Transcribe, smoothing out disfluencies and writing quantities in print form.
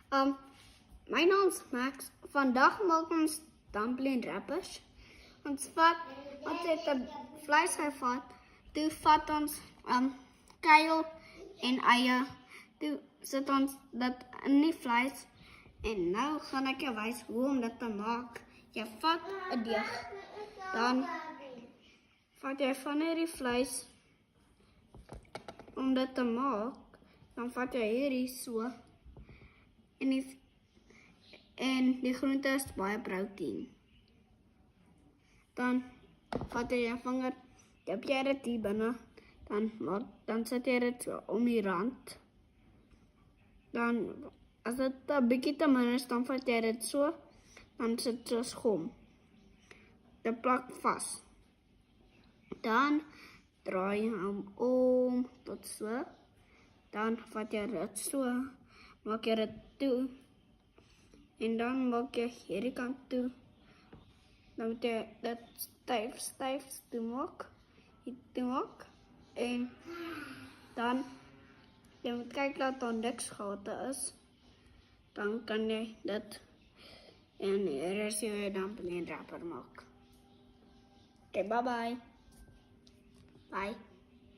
My naam is Max. Vandag maak ons dumpling wrappers. Ons het 'n vleis gevat. Toe vat ons kuil en eie. Toe sit ons dit in die vleis. En nou gaan ek jou wys hoe om dit te maak. Jy vat 'n deeg. Dan vat jy van hierdie vleis om dit te maak. Dan vat jy hierdie so. En die groente is baie protein. Dan vat jy jou vinger, dip jy dit hier binne, dan sit jy dit so om die rand. Dan as dit 'n bietjie te min is, dan vat jy dit so, dan sit so gom. Dit plak vas. Dan draai jy hom om tot so. Dan vat jy dit so, maak jy dit toe. En dan maak jy hierdie kant toe. Dan moet jy dit styf toe maak. En dan jy moet kyk dat daar niks gate is. Dan kan jy dit en hier is jou dumpling wrapper maak. Okay, bye. Bye.